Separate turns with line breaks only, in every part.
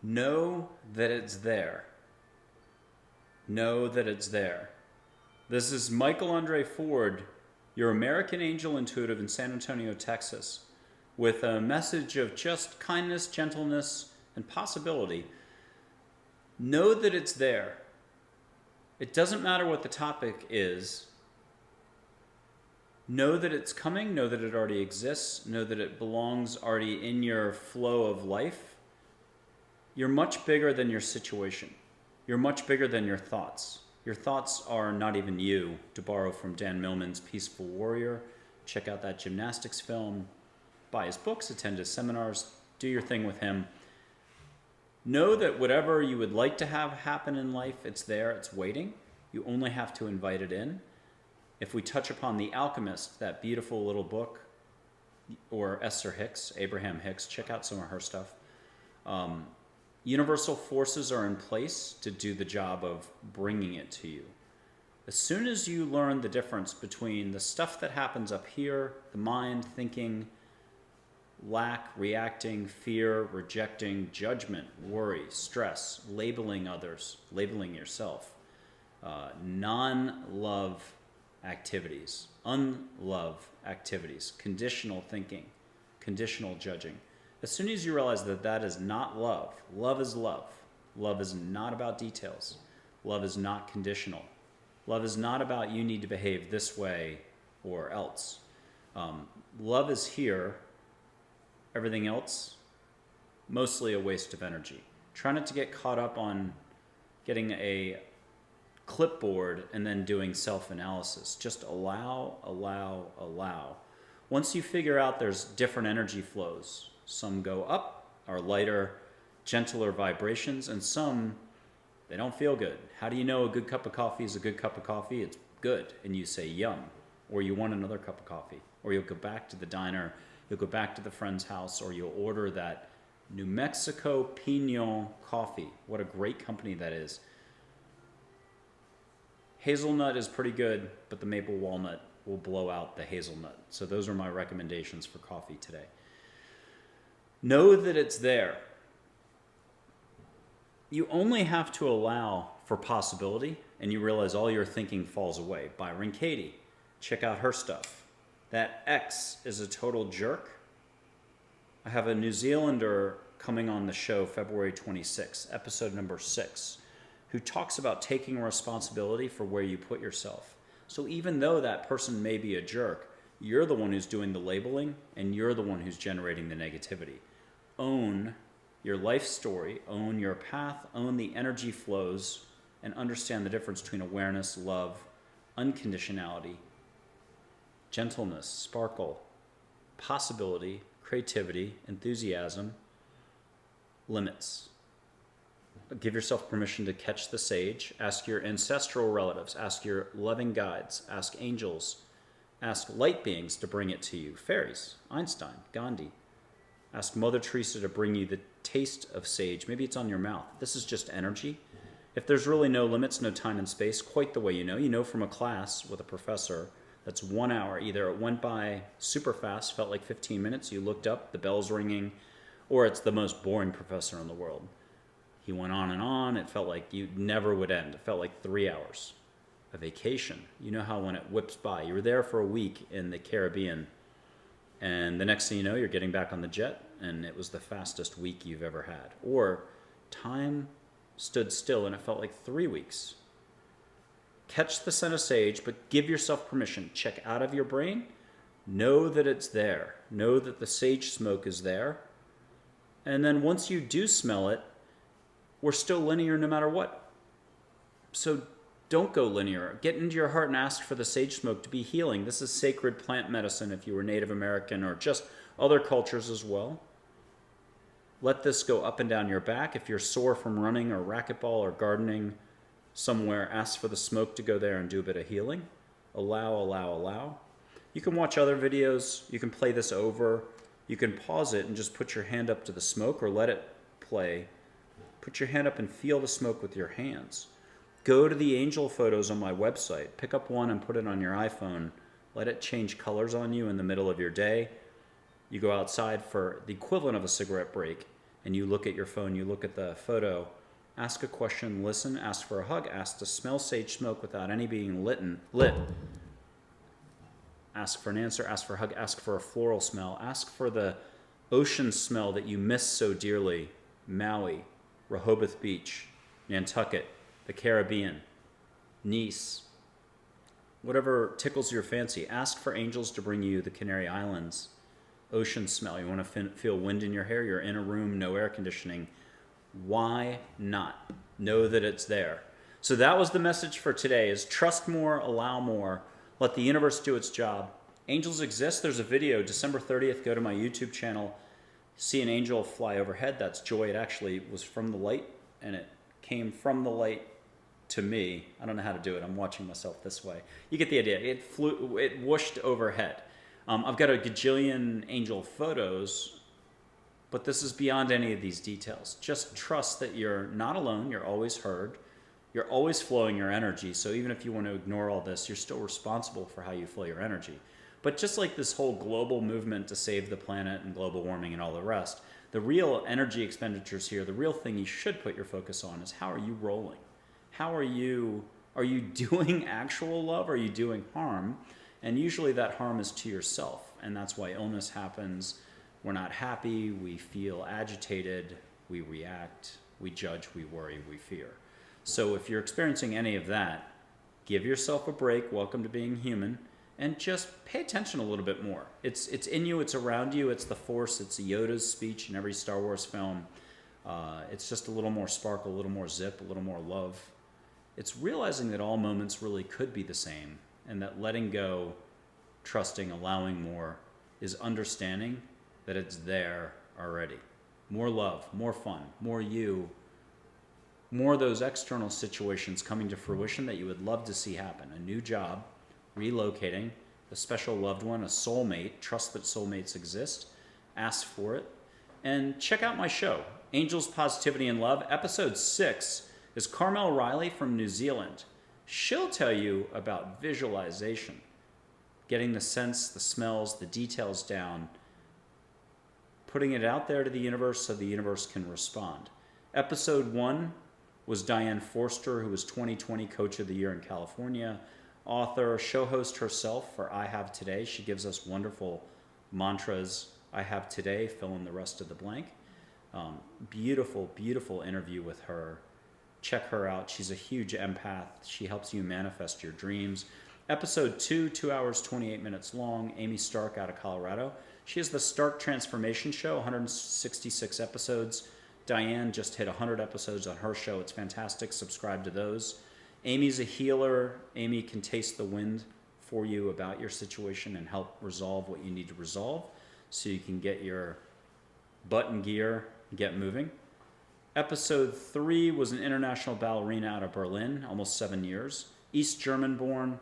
Know that it's there. Know that it's there. This is Michael André Ford, your American angel intuitive in San Antonio, Texas, with a message of just kindness, gentleness, and possibility. Know that it's there. It doesn't matter what the topic is. Know that it's coming. Know that it already exists. Know that it belongs already in your flow of life. You're much bigger than your situation. You're much bigger than your thoughts. Your thoughts are not even you, to borrow from Dan Millman's Peaceful Warrior. Check out that gymnastics film. Buy his books, attend his seminars, do your thing with him. Know that whatever you would like to have happen in life, it's there, it's waiting. You only have to invite it in. If we touch upon The Alchemist, that beautiful little book, or Esther Hicks, Abraham Hicks, check out some of her stuff. Universal forces are in place to do the job of bringing it to you. As soon as you learn the difference between the stuff that happens up here, the mind, thinking, lack, reacting, fear, rejecting, judgment, worry, stress, labeling others, labeling yourself, non-love activities, unlove activities, conditional thinking, conditional judging. As soon as you realize that that is not love, love is love. Love is not about details. Love is not conditional. Love is not about you need to behave this way or else. Love is here. Everything else, mostly a waste of energy. Try not to get caught up on getting a clipboard and then doing self-analysis. Just allow, allow, allow. Once you figure out there's different energy flows, some go up, are lighter, gentler vibrations, and some, they don't feel good. How do you know a good cup of coffee is a good cup of coffee? It's good, and you say yum, or you want another cup of coffee, or you'll go back to the diner, you'll go back to the friend's house, or you'll order that New Mexico Pinon coffee. What a great company that is. Hazelnut is pretty good, but the maple walnut will blow out the hazelnut. So those are my recommendations for coffee today. Know that it's there. You only have to allow for possibility, and you realize all your thinking falls away. Byron Katie, check out her stuff. That X is a total jerk. I have a New Zealander coming on the show February 26th, episode number 6, who talks about taking responsibility for where you put yourself. So even though that person may be a jerk, you're the one who's doing the labeling, and you're the one who's generating the negativity. Own your life story, own your path, own the energy flows, and understand the difference between awareness, love, unconditionality, gentleness, sparkle, possibility, creativity, enthusiasm, limits. Give yourself permission to catch the sage. Ask your ancestral relatives. Ask your loving guides. Ask angels. Ask light beings to bring it to you. Fairies, Einstein, Gandhi. Ask Mother Teresa to bring you the taste of sage. Maybe it's on your mouth. This is just energy. If there's really no limits, no time and space, quite the way you know from a class with a professor, that's 1 hour. Either it went by super fast, felt like 15 minutes, you looked up, the bell's ringing, or it's the most boring professor in the world. He went on and on. It felt like you never would end. It felt like 3 hours. A vacation. You know how when it whips by, you were there for a week in the Caribbean, and the next thing you know, you're getting back on the jet, and it was the fastest week you've ever had. Or time stood still, and it felt like 3 weeks. Catch the scent of sage, but give yourself permission. Check out of your brain. Know that it's there. Know that the sage smoke is there. And then once you do smell it, we're still linear no matter what. So don't go linear. Get into your heart and ask for the sage smoke to be healing. This is sacred plant medicine if you were Native American or just other cultures as well. Let this go up and down your back. If you're sore from running or racquetball or gardening somewhere, ask for the smoke to go there and do a bit of healing. Allow, allow, allow. You can watch other videos. You can play this over. You can pause it and just put your hand up to the smoke or let it play. Put your hand up and feel the smoke with your hands. Go to the angel photos on my website. Pick up one and put it on your iPhone. Let it change colors on you in the middle of your day. You go outside for the equivalent of a cigarette break, and you look at your phone, you look at the photo, ask a question, listen, ask for a hug, ask to smell sage smoke without any being lit. Ask for an answer, ask for a hug, ask for a floral smell, ask for the ocean smell that you miss so dearly. Maui, Rehoboth Beach, Nantucket, the Caribbean, Nice, whatever tickles your fancy. Ask for angels to bring you the Canary Islands. Ocean smell. You want to feel wind in your hair? You're in a room, no air conditioning. Why not? Know that it's there. So that was the message for today, is trust more, allow more, let the universe do its job. Angels exist. There's a video, December 30th. Go to my YouTube channel. See an angel fly overhead. That's joy. It actually was from the light, and it came from the light to me. I don't know how to do it. I'm watching myself this way. You get the idea. It flew, it whooshed overhead. I've got a gajillion angel photos, but this is beyond any of these details. Just trust that you're not alone. You're always heard. You're always flowing your energy. So even if you want to ignore all this, you're still responsible for how you flow your energy. But just like this whole global movement to save the planet and global warming and all the rest, the real energy expenditures here, the real thing you should put your focus on is how are you rolling? How are you doing actual love? Are you doing harm? And usually that harm is to yourself. And that's why illness happens. We're not happy. We feel agitated. We react. We judge. We worry. We fear. So if you're experiencing any of that, give yourself a break. Welcome to being human. And just pay attention a little bit more. It's in you. It's around you. It's the Force. It's Yoda's speech in every Star Wars film. It's just a little more sparkle, a little more zip, a little more love. It's realizing that all moments really could be the same, and that letting go, trusting, allowing more is understanding that it's there already. More love, more fun, more you, more of those external situations coming to fruition that you would love to see happen. A new job, relocating, a special loved one, a soulmate. Trust that soulmates exist. Ask for it. And check out my show, Angels, Positivity, and Love. Episode 6 is Carmel Riley from New Zealand. She'll tell you about visualization, getting the sense, the smells, the details down, putting it out there to the universe so the universe can respond. Episode 1 was Diane Forster, who was 2020 Coach of the Year in California, author, show host herself for I Have Today. She gives us wonderful mantras. I have today, fill in the rest of the blank. Beautiful, beautiful interview with her. Check her out. She's a huge empath. She helps you manifest your dreams. Episode 2, 2 hours, 28 minutes long. Amy Stark out of Colorado. She has the Stark Transformation Show, 166 episodes. Diane just hit 100 episodes on her show. It's fantastic. Subscribe to those. Amy's a healer. Amy can taste the wind for you about your situation and help resolve what you need to resolve so you can get your butt in gear and get moving. Episode 3 was an international ballerina out of Berlin, almost 7 years. East German born.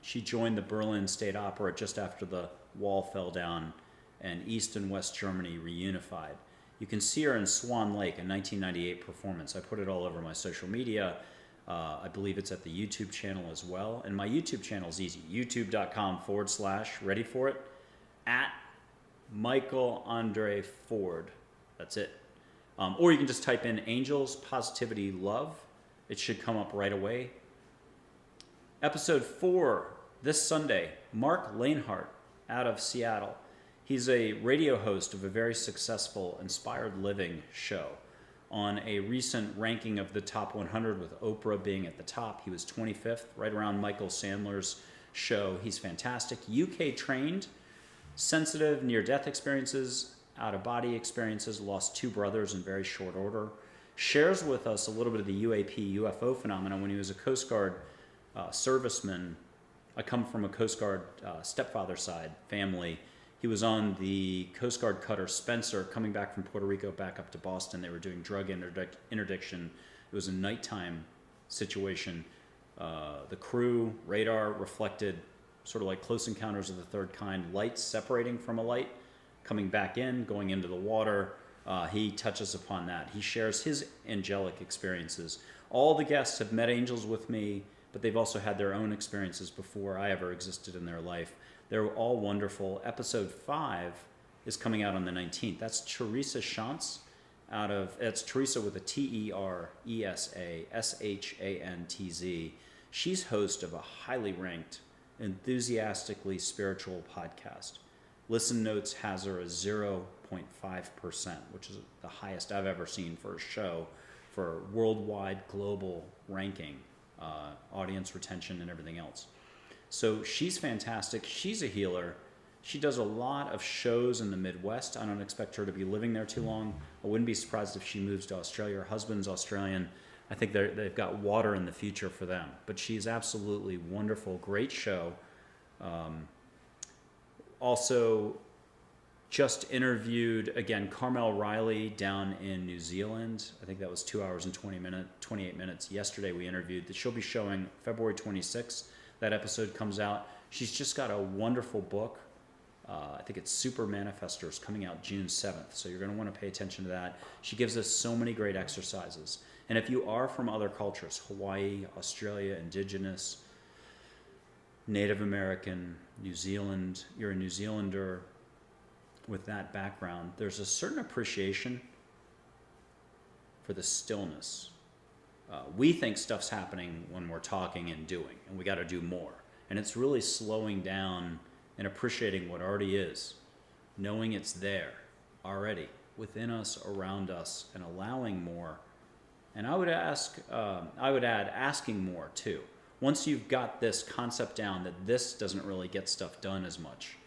She joined the Berlin State Opera just after the wall fell down and East and West Germany reunified. You can see her in Swan Lake, a 1998 performance. I put it all over my social media. I believe it's at the YouTube channel as well. And my YouTube channel is easy, youtube.com/ ready for it, at Michael André Ford. That's it. Or you can just type in Angels, Positivity, Love. It should come up right away. Episode 4, this Sunday, Mark Lanehart out of Seattle. He's a radio host of a very successful Inspired Living show. On a recent ranking of the top 100 with Oprah being at the top, he was 25th, right around Michael Sandler's show. He's fantastic. UK trained, sensitive, near-death experiences, out-of-body experiences, lost 2 brothers in very short order. Shares with us a little bit of the UAP, UFO phenomenon when he was a Coast Guard serviceman. I come from a Coast Guard stepfather side family. He was on the Coast Guard cutter Spencer coming back from Puerto Rico back up to Boston. They were doing drug interdiction. It was a nighttime situation. The crew, radar reflected sort of like Close Encounters of the Third Kind, lights separating from a light, coming back in, going into the water. He touches upon that. He shares his angelic experiences. All the guests have met angels with me, but they've also had their own experiences before I ever existed in their life. They're all wonderful. Episode 5 is coming out on the 19th. That's Teresa Shantz it's Teresa with a TeresaShantz. She's host of a highly ranked, enthusiastically spiritual podcast. Listen Notes has her as 0.5%, which is the highest I've ever seen for a show for worldwide global ranking, audience retention, and everything else. So she's fantastic. She's a healer. She does a lot of shows in the Midwest. I don't expect her to be living there too long. I wouldn't be surprised if she moves to Australia. Her husband's Australian. I think they've got water in the future for them. But she's absolutely wonderful. Great show. Also, just interviewed, again, Carmel Riley down in New Zealand. I think that was 2 hours and 28 minutes. Yesterday we interviewed. She'll be showing February 26th. That episode comes out. She's just got a wonderful book. I think it's Super Manifestors, coming out June 7th. So you're going to want to pay attention to that. She gives us so many great exercises. And if you are from other cultures, Hawaii, Australia, Indigenous, Native American, New Zealand, you're a New Zealander with that background, there's a certain appreciation for the stillness. We think stuff's happening when we're talking and doing, and we got to do more. And it's really slowing down and appreciating what already is, knowing it's there already within us, around us, and allowing more. And I would add asking more too. Once you've got this concept down that this doesn't really get stuff done as much,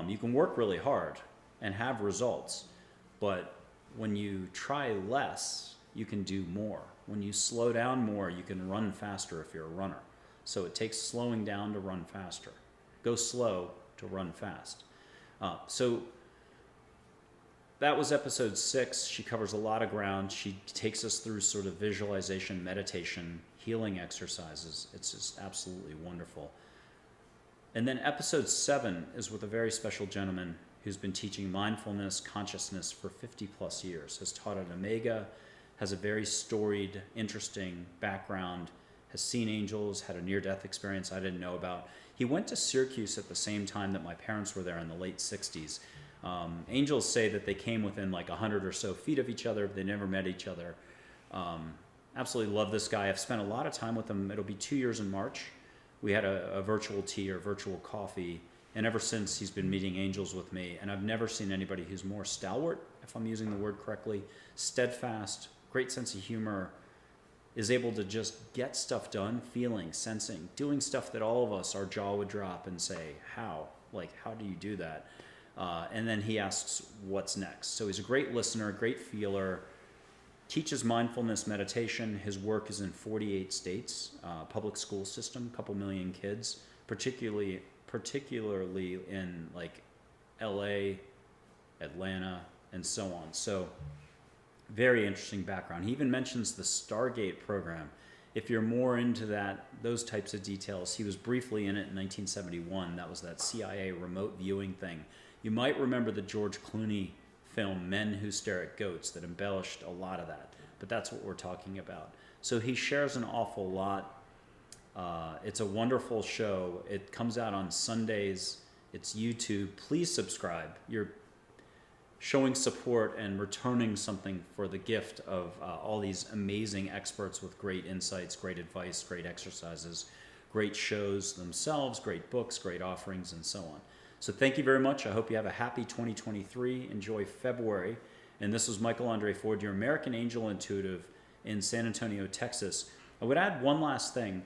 you can work really hard and have results, but when you try less, you can do more. When you slow down more, you can run faster if you're a runner. So it takes slowing down to run faster. Go slow to run fast. So that was episode 6. She covers a lot of ground. She takes us through sort of visualization, meditation, healing exercises. It's just absolutely wonderful. And then episode 7 is with a very special gentleman who's been teaching mindfulness, consciousness for 50 plus years, has taught at Omega, has a very storied, interesting background, has seen angels, had a near-death experience I didn't know about. He went to Syracuse at the same time that my parents were there in the late 60s. Angels say that they came within like 100 or so feet of each other, but they never met each other. Absolutely love this guy. I've spent a lot of time with him. It'll be 2 years in March. We had a virtual tea or virtual coffee, and ever since he's been meeting angels with me, and I've never seen anybody who's more stalwart, if I'm using the word correctly, steadfast, great sense of humor, is able to just get stuff done, feeling, sensing, doing stuff that all of us, our jaw would drop and say, how? Like, how do you do that? And then he asks, what's next? So he's a great listener, great feeler, teaches mindfulness meditation. His work is in 48 states, public school system, a couple million kids, particularly in like LA, Atlanta, and so on. So very interesting background. He even mentions the Stargate program. If you're more into those types of details, he was briefly in it in 1971. That was that CIA remote viewing thing. You might remember the George Clooney film Men Who Stare at Goats that embellished a lot of that, but that's what we're talking about. So he shares an awful lot. It's a wonderful show. It comes out on Sundays. It's YouTube. Please subscribe. You're showing support and returning something for the gift of all these amazing experts with great insights, great advice, great exercises, great shows themselves, great books, great offerings, and so on. So thank you very much. I hope you have a happy 2023. Enjoy February. And this was Michael André Ford, your American Angel Intuitive in San Antonio, Texas. I would add one last thing.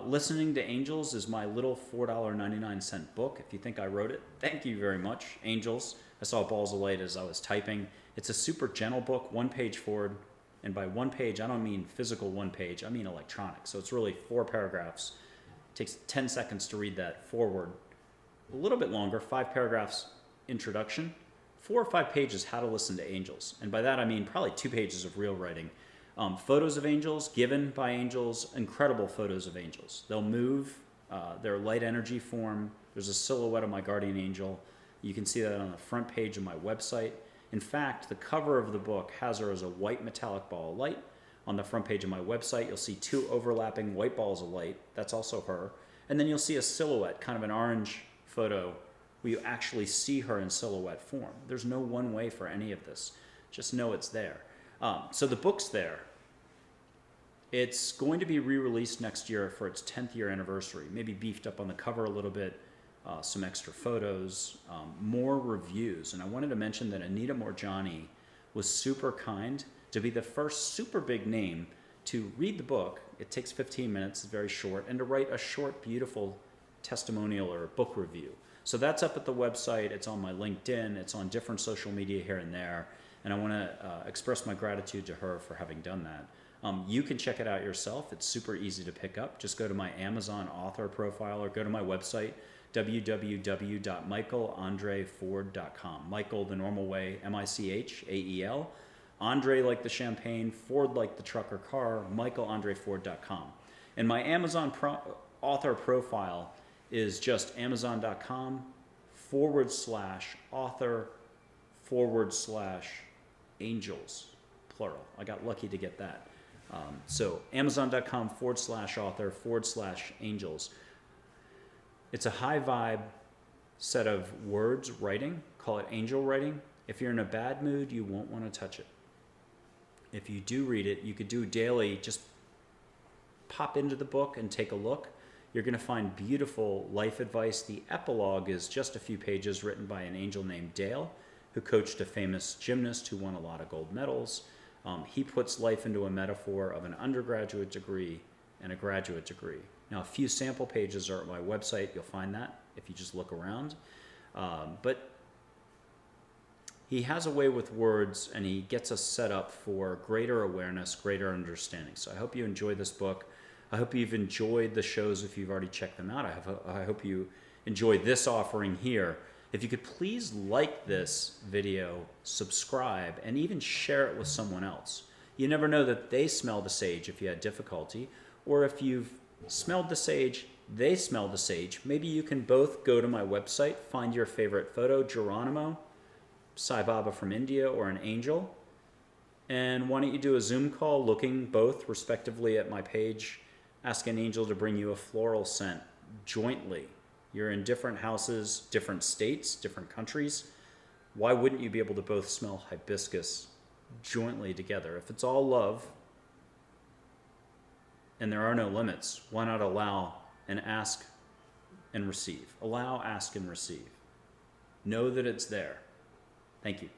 Listening to Angels is my little $4.99 book. If you think I wrote it, thank you very much. Angels. I saw balls of light as I was typing. It's a super gentle book, one page forward. And by one page, I don't mean physical one page, I mean electronic. So it's really 4 paragraphs. It takes 10 seconds to read that forward. A little bit longer, 5 paragraphs introduction, 4 or 5 pages how to listen to angels. And by that I mean probably 2 pages of real writing. Photos of angels given by angels, incredible photos of angels. They'll move, they're light energy form. There's a silhouette of my guardian angel. You can see that on the front page of my website. In fact, the cover of the book has her as a white metallic ball of light. On the front page of my website, you'll see 2 overlapping white balls of light. That's also her. And then you'll see a silhouette, kind of an orange photo where you actually see her in silhouette form. There's no one way for any of this. Just know it's there. So the book's there. It's going to be re-released next year for its 10th year anniversary, maybe beefed up on the cover a little bit, some extra photos, more reviews. And I wanted to mention that Anita Morjani was super kind to be the first super big name to read the book. It takes 15 minutes, it's very short, and to write a short, beautiful testimonial or a book review. So that's up at the website. It's on my LinkedIn. It's on different social media here and there. And I want to express my gratitude to her for having done that. You can check it out yourself. It's super easy to pick up. Just go to my Amazon author profile or go to my website, www.michaelandreford.com. Michael the normal way, Michael. Andre like the champagne, Ford like the truck or car, michaelandreford.com. And my Amazon author profile is just amazon.com/author/angels, plural. I got lucky to get that. So amazon.com/author/angels. It's a high vibe set of words writing, call it angel writing. If you're in a bad mood, you won't want to touch it. If you do read it, you could do daily, just pop into the book and take a look. You're going to find beautiful life advice. The epilogue is just a few pages written by an angel named Dale, who coached a famous gymnast who won a lot of gold medals. He puts life into a metaphor of an undergraduate degree and a graduate degree. Now, a few sample pages are at my website. You'll find that if you just look around. But he has a way with words, and he gets us set up for greater awareness, greater understanding. So I hope you enjoy this book. I hope you've enjoyed the shows if you've already checked them out. I hope you enjoy this offering here. If you could please like this video, subscribe, and even share it with someone else. You never know that they smell the sage if you had difficulty, or if you've smelled the sage, they smell the sage. Maybe you can both go to my website, find your favorite photo, Geronimo, Sai Baba from India, or an angel. And why don't you do a Zoom call looking both respectively at my page, ask an angel to bring you a floral scent jointly. You're in different houses, different states, different countries. Why wouldn't you be able to both smell hibiscus jointly together? If it's all love and there are no limits, why not allow and ask and receive? Allow, ask, and receive. Know that it's there. Thank you.